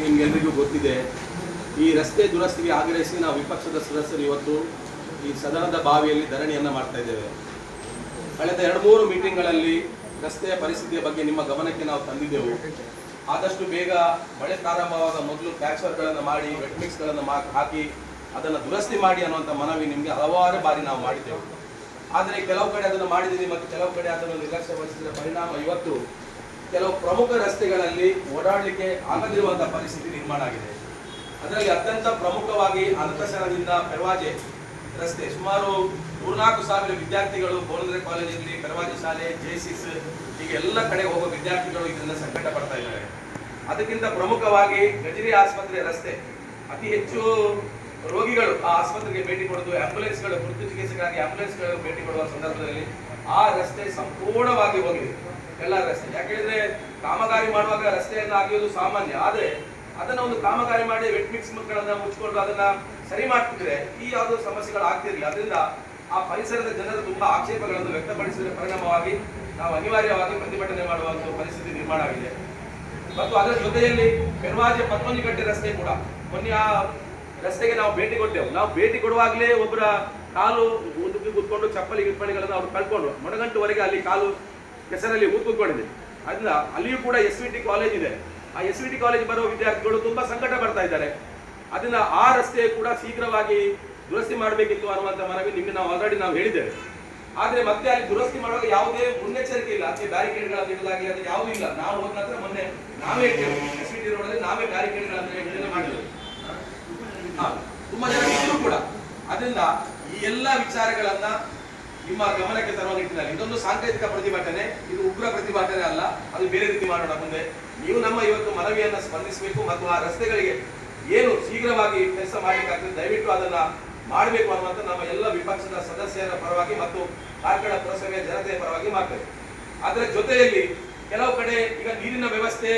ನಿಮಗೆಲ್ಲರಿಗೂ ಗೊತ್ತಿದೆ. ಈ ರಸ್ತೆ ದುರಸ್ತಿಗೆ ಆಗ್ರಹಿಸಿ ನಾವು ವಿಪಕ್ಷದ ಸದಸ್ಯರು ಇವತ್ತು ಈ ಸದನದ ಬಾವಿಯಲ್ಲಿ ಧರಣಿಯನ್ನು ಮಾಡ್ತಾ ಇದ್ದೇವೆ. ಕಳೆದ 2-3 ಮೀಟಿಂಗ್ಗಳಲ್ಲಿ ರಸ್ತೆಯ ಪರಿಸ್ಥಿತಿಯ ಬಗ್ಗೆ ನಿಮ್ಮ ಗಮನಕ್ಕೆ ನಾವು ತಂದಿದ್ದೆವು. ಆದಷ್ಟು ಬೇಗ ಮಳೆ ಪ್ರಾರಂಭವಾದ ಮೊದಲು ಪ್ಯಾಚ್ ವರ್ಕ್ಗಳನ್ನು ಮಾಡಿ ವೆಟ್ ಮಿಕ್ಸ್ಗಳನ್ನು ಹಾಕಿ ಅದನ್ನು ದುರಸ್ತಿ ಮಾಡಿ ಅನ್ನುವಂಥ ಮನವಿ ನಿಮಗೆ ಹಲವಾರು ಬಾರಿ ನಾವು ಮಾಡಿದ್ದೆವು. ಆದರೆ ಕೆಲವು ಕಡೆ ಅದನ್ನು ಮಾಡಿದ್ದೀವಿ ಮತ್ತು ಕೆಲವು ಕಡೆ ಅದನ್ನು ನಿರ್ಲಕ್ಷ್ಯಗೊಳಿಸಿದ ಪರಿಣಾಮ ಇವತ್ತು ಕೆಲವು ಪ್ರಮುಖ ರಸ್ತೆಗಳಲ್ಲಿ ಓಡಾಡಲಿಕ್ಕೆ ಆಗದಿರುವಂಥ ಪರಿಸ್ಥಿತಿ ನಿರ್ಮಾಣ ಆಗಿದೆ. ಅದರಲ್ಲಿ ಅತ್ಯಂತ ಪ್ರಮುಖವಾಗಿ ಅನಂತಶನದಿಂದ ಪೆರ್ವಾಜೆ ರಸ್ತೆ ಸುಮಾರು 3-4 ವಿದ್ಯಾರ್ಥಿಗಳು ಬೋಳಂದ್ರೆ ಕಾಲೇಜಲ್ಲಿ, ಪೆರ್ವಾಜೆ ಶಾಲೆ, ಜೆಸಿಸ್ ಹೀಗೆ ಎಲ್ಲ ಕಡೆ ಹೋಗುವ ವಿದ್ಯಾರ್ಥಿಗಳು ಇದರಿಂದ ಸಂಕಟ ಪಡ್ತಾ ಇದ್ದಾರೆ. ಅದಕ್ಕಿಂತ ಪ್ರಮುಖವಾಗಿ ಗಜರಿ ಆಸ್ಪತ್ರೆ ರಸ್ತೆ, ಅತಿ ಹೆಚ್ಚು ರೋಗಿಗಳು ಆ ಆಸ್ಪತ್ರೆಗೆ ಭೇಟಿ ಕೊಡೋದು, ಆಂಬ್ಯುಲೆನ್ಸ್ಗಳು ತುರ್ತು ಚಿಕಿತ್ಸೆಗಾಗಿ ಆಂಬ್ಯುಲೆನ್ಸ್ಗಳು ಭೇಟಿ ಕೊಡುವ ಸಂದರ್ಭದಲ್ಲಿ ಆ ರಸ್ತೆ ಸಂಪೂರ್ಣವಾಗಿ ಹೋಗಿದೆ. ಎಲ್ಲ ರಸ್ತೆ ಯಾಕೆಂದ್ರೆ ಕಾಮಗಾರಿ ಮಾಡುವಾಗ ರಸ್ತೆಯನ್ನು ಆಗಿರೋದು ಸಾಮಾನ್ಯ, ಆದರೆ ಅದನ್ನ ಒಂದು ಕಾಮಗಾರಿ ಮಾಡಿ ವೆಟ್ ಮಿಕ್ಸ್ ಗಳನ್ನ ಮುಚ್ಚಿಕೊಂಡು ಅದನ್ನ ಸರಿ ಮಾಡ್ತಿದ್ರೆ ಈ ಯಾವುದೋ ಸಮಸ್ಯೆಗಳು ಆಗ್ತಿರಲಿಲ್ಲ. ಅದರಿಂದ ಆ ಪರಿಸರದ ಜನರು ತುಂಬಾ ಆಕ್ಷೇಪಗಳನ್ನು ವ್ಯಕ್ತಪಡಿಸಿದ ಪರಿಣಾಮವಾಗಿ ನಾವು ಅನಿವಾರ್ಯವಾಗಿ ಪ್ರತಿಭಟನೆ ಮಾಡುವಂತ ಪರಿಸ್ಥಿತಿ ನಿರ್ಮಾಣ ಆಗಿದೆ. ಮತ್ತು ಅದರ ಜೊತೆಯಲ್ಲಿ ಪೆರ್ವಾಜೆ ಪತ್ಮನಿಕಟ್ಟೆ ರಸ್ತೆ ಕೂಡ ಮೊನ್ನೆ ಆ ರಸ್ತೆಗೆ ನಾವು ಭೇಟಿ ಕೊಟ್ಟೆವು. ನಾವು ಭೇಟಿ ಕೊಡುವಾಗಲೇ ಒಬ್ಬರ ಕಾಲು ಉದ್ದಕ್ಕೆ ಕೂತ್ಕೊಂಡು ಚಪ್ಪಲಿ ಗಿಪ್ಪಲಿಗಳನ್ನು ಅವ್ರು ಕಳ್ಕೊಂಡು ಮೊಣಗಂಟುವರೆಗೆ ಅಲ್ಲಿ ಕಾಲು ಕೆಸರಲ್ಲಿ ಕೂತ್ಕೊಂಡಿದೆ. ಅದರಿಂದ ಅಲ್ಲಿಯೂ ಕೂಡ SVT ಕಾಲೇಜ್ ಇದೆ. ಆ SVT ಕಾಲೇಜ್ ಬರುವ ವಿದ್ಯಾರ್ಥಿಗಳು ತುಂಬಾ ಸಂಕಟ ಬರ್ತಾ ಇದ್ದಾರೆ. ಅದರಿಂದ ಆ ರಸ್ತೆ ಕೂಡ ಶೀಘ್ರವಾಗಿ ದುರಸ್ತಿ ಮಾಡಬೇಕಿತ್ತು ಅನ್ನುವಂಥ ಮನವಿ ನಿಮಗೆ ನಾವು ಆಲ್ರೆಡಿ ಹೇಳಿದ್ದೇವೆ. ಆದ್ರೆ ಮತ್ತೆ ಅಲ್ಲಿ ದುರಸ್ತಿ ಮಾಡುವಾಗ ಯಾವುದೇ ಮುನ್ನೆಚ್ಚರಿಕೆ ಇಲ್ಲ, ಅದಕ್ಕೆ ಬ್ಯಾರಿಕೇಡ್ಗಳನ್ನು ಇಡಲಾಗಿ ಅದು ಯಾವುದೂ ಇಲ್ಲ. ನಾವು ಹೋದ ನಂತರ ಮೊನ್ನೆ ನಾವೇ ಇಟ್ಟೇವೆ SVT ರೋಡಲ್ಲಿ, ನಾವೇ ಬ್ಯಾರಿಕೇಡ್ಗಳನ್ನು ಮಾಡಿದ್ದೇವೆ. ತುಂಬಾ ಜನ ಇದ್ರು ಕೂಡ. ಅದರಿಂದ ಈ ಎಲ್ಲ ವಿಚಾರಗಳನ್ನ ನಿಮ್ಮ ಗಮನಕ್ಕೆ ತರುವ ನಿಟ್ಟಿನಲ್ಲಿ ಇದೊಂದು ಸಾಂಕೇತಿಕ ಪ್ರತಿಭಟನೆ, ಇದು ಉಗ್ರ ಪ್ರತಿಭಟನೆ ಅಲ್ಲ, ಅದು ಬೇರೆ ರೀತಿ ಮಾಡೋಣ ಮುಂದೆ. ನೀವು ನಮ್ಮ ಇವತ್ತು ಮನವಿಯನ್ನ ಸ್ಪಂದಿಸಬೇಕು ಮತ್ತು ಆ ರಸ್ತೆಗಳಿಗೆ ಏನು ಶೀಘ್ರವಾಗಿ ಕೆಲಸ ಮಾಡಲಿಕ್ಕಾಗ್ತದೆ ದಯವಿಟ್ಟು ಅದನ್ನ ಮಾಡಬೇಕು ಅನ್ನುವಂಥ ನಮ್ಮ ಎಲ್ಲ ವಿಪಕ್ಷದ ಸದಸ್ಯರ ಪರವಾಗಿ ಮತ್ತು ಕಾರ್ಕಳ ಪುರಸಭೆಯ ಜನತೆಯ ಪರವಾಗಿ ಮಾಡ್ತೇವೆ. ಅದರ ಜೊತೆಯಲ್ಲಿ ಕೆಲವು ಕಡೆ ಈಗ ನೀರಿನ ವ್ಯವಸ್ಥೆ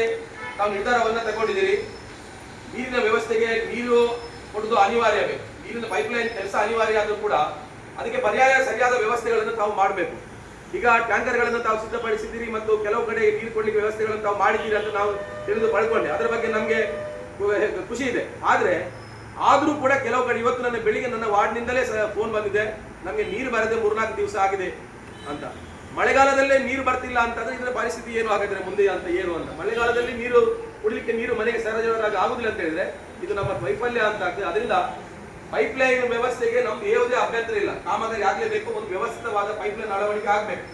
ನಾವು ನಿರ್ಧಾರವನ್ನ ತಗೊಂಡಿದ್ದೀರಿ. ನೀರಿನ ವ್ಯವಸ್ಥೆಗೆ ನೀರು ಕೊಡುವುದು ಅನಿವಾರ್ಯವೇ, ನೀರಿನ ಪೈಪ್ಲೈನ್ ಕೆಲಸ ಅನಿವಾರ್ಯ ಆದರೂ ಕೂಡ ಅದಕ್ಕೆ ಪರ್ಯಾಯ ಸರಿಯಾದ ವ್ಯವಸ್ಥೆಗಳನ್ನು ತಾವು ಮಾಡಬೇಕು. ಈಗ ಟ್ಯಾಂಕರ್ಗಳನ್ನು ತಾವು ಸಿದ್ಧಪಡಿಸಿದ್ದೀರಿ ಮತ್ತು ಕೆಲವು ಕಡೆ ನೀರು ಕೊಡ್ಲಿಕ್ಕೆ ವ್ಯವಸ್ಥೆಗಳನ್ನು ತಾವು ಮಾಡಿದ್ದೀರಿ ಅಂತ ನಾವು ತಿಳಿದು ಪಡ್ಕೊಂಡೆ. ಅದರ ಬಗ್ಗೆ ನಮಗೆ ಖುಷಿ ಇದೆ. ಆದ್ರೂ ಕೂಡ ಕೆಲವು ಕಡೆ ಇವತ್ತು ನನ್ನ ಬೆಳಿಗ್ಗೆ ನನ್ನ ವಾರ್ಡ್ನಿಂದಲೇ ಫೋನ್ ಬಂದಿದೆ, ನಮಗೆ ನೀರು ಬರದೆ 3-4 ದಿವಸ ಆಗಿದೆ ಅಂತ. ಮಳೆಗಾಲದಲ್ಲೇ ನೀರು ಬರ್ತಿಲ್ಲ ಅಂತಂದ್ರೆ ಇದರ ಪರಿಸ್ಥಿತಿ ಏನು ಆಗಿದ್ರೆ ಮುಂದೆ ಅಂತ ಏನು ಅಂತ. ಮಳೆಗಾಲದಲ್ಲಿ ನೀರು ಕುಡಿಲಿಕ್ಕೆ ನೀರು ಮನೆಗೆ ಸಹಜವಾಗಿ ಆಗುದಿಲ್ಲ ಅಂತ ಹೇಳಿದ್ರೆ ಇದು ನಮ್ಮ ವೈಫಲ್ಯ ಅಂತ ಆಗ್ತದೆ. ಅದರಿಂದ ಪೈಪ್ಲೈನ್ ವ್ಯವಸ್ಥೆಗೆ ನಮ್ದು ಯಾವುದೇ ಅಭ್ಯಂತರ ಇಲ್ಲ, ಕಾಮಗಾರಿ ಆಗಲೇಬೇಕು, ಒಂದು ವ್ಯವಸ್ಥಿತವಾದ ಪೈಪ್ಲೈನ್ ಅಳವಡಿಕೆ ಆಗಬೇಕು.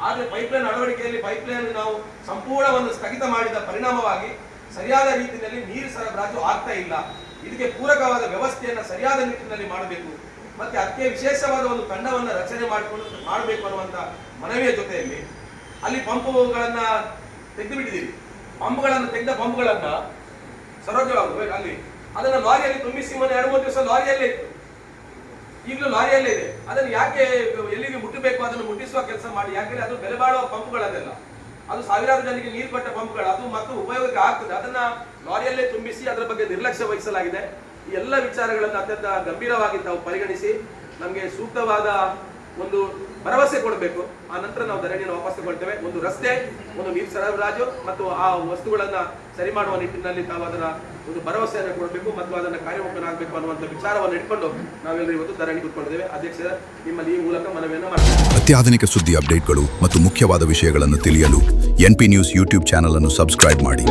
ಆದ್ರೆ ಪೈಪ್ಲೈನ್ ಅಳವಡಿಕೆಯಲ್ಲಿ ಪೈಪ್ಲೈನ್ ನಾವು ಸಂಪೂರ್ಣವನ್ನು ಸ್ಥಗಿತ ಮಾಡಿದ ಪರಿಣಾಮವಾಗಿ ಸರಿಯಾದ ರೀತಿಯಲ್ಲಿ ನೀರು ಸರಬರಾಜು ಆಗ್ತಾ ಇಲ್ಲ. ಇದಕ್ಕೆ ಪೂರಕವಾದ ವ್ಯವಸ್ಥೆಯನ್ನು ಸರಿಯಾದ ನಿಟ್ಟಿನಲ್ಲಿ ಮಾಡಬೇಕು. ಮತ್ತೆ ಅದಕ್ಕೆ ವಿಶೇಷವಾದ ಒಂದು ತಂಡವನ್ನು ರಚನೆ ಮಾಡಬೇಕು ಅನ್ನುವಂತ ಮನವಿಯ ಜೊತೆಯಲ್ಲಿ ಅಲ್ಲಿ ಪಂಪ್ಗಳನ್ನ ತೆಗೆದು ಬಿಟ್ಟಿದ್ದೀರಿ. ತೆಗೆದ ಪಂಪ್ಗಳನ್ನ ಸರೋಜವಾಗಿ ಅಲ್ಲಿ ಅದನ್ನ ಲಾರಿಯಲ್ಲಿ ತುಂಬಿಸಿ ಮೊನ್ನೆ 2-3 ದಿವಸ ಲಾರಿಯಲ್ಲೇ ಇತ್ತು, ಈಗಲೂ ಲಾರಿಯಲ್ಲೇ ಇದೆ. ಅದನ್ನು ಯಾಕೆ ಎಲ್ಲಿಗೆ ಮುಟ್ಟಬೇಕು ಅದನ್ನು ಮುಟ್ಟಿಸುವ ಕೆಲಸ ಮಾಡಿ. ಯಾಕೆಂದ್ರೆ ಅದು ಬೆಲೆ ಬಾಳುವ ಪಂಪ್ಗಳದೆಲ್ಲ, ಅದು ಸಾವಿರಾರು ಜನರಿಗೆ ನೀರು ಕೊಟ್ಟ ಪಂಪ್ಗಳು, ಅದು ಮತ್ತು ಉಪಯೋಗಕ್ಕೆ ಆಗ್ತದೆ. ಅದನ್ನ ಲಾರಿಯಲ್ಲೇ ತುಂಬಿಸಿ ಅದರ ಬಗ್ಗೆ ನಿರ್ಲಕ್ಷ್ಯ ವಹಿಸಲಾಗಿದೆ. ಈ ಎಲ್ಲ ವಿಚಾರಗಳನ್ನು ಅತ್ಯಂತ ಗಂಭೀರವಾಗಿ ತಾವು ಪರಿಗಣಿಸಿ ನಮಗೆ ಸೂಕ್ತವಾದ ಒಂದು ಭರವಸೆ ಕೊಡಬೇಕು. ಆ ನಂತರ ನಾವು ಧರಣಿಯನ್ನು ವಾಪಸ್ ತಗೊಳ್ತೇವೆ. ಒಂದು ರಸ್ತೆ, ಒಂದು ನೀರು ಸರಬರಾಜು ಮತ್ತು ಆ ವಸ್ತುಗಳನ್ನ ಸರಿ ಮಾಡುವ ನಿಟ್ಟಿನಲ್ಲಿ ತಾವು ಅದರ ಒಂದು ಭರವಸೆಯನ್ನು ಕೊಡಬೇಕು ಮತ್ತು ಅದನ್ನು ಕಾರ್ಯೋನ್ಮುಖನಾಗಬೇಕು ಅನ್ನುವಂಥ ವಿಚಾರವನ್ನು ಇಟ್ಕೊಂಡು ನಾವೆಲ್ಲರೂ ಇವತ್ತು ಧರಣಿ ಕೂತ್ಕೊಂಡಿದ್ದೇವೆ. ಅಧ್ಯಕ್ಷರ ನಿಮ್ಮಲ್ಲಿ ಈ ಮೂಲಕ ಮನವಿಯನ್ನು ಮಾಡ್ತೇವೆ. ಅತ್ಯಾಧುನಿಕ ಸುದ್ದಿ ಅಪ್ಡೇಟ್ಗಳು ಮತ್ತು ಮುಖ್ಯವಾದ ವಿಷಯಗಳನ್ನು ತಿಳಿಯಲು NP ನ್ಯೂಸ್ ಯೂಟ್ಯೂಬ್ ಚಾನೆಲ್ ಅನ್ನು ಸಬ್ಸ್ಕ್ರೈಬ್ ಮಾಡಿ.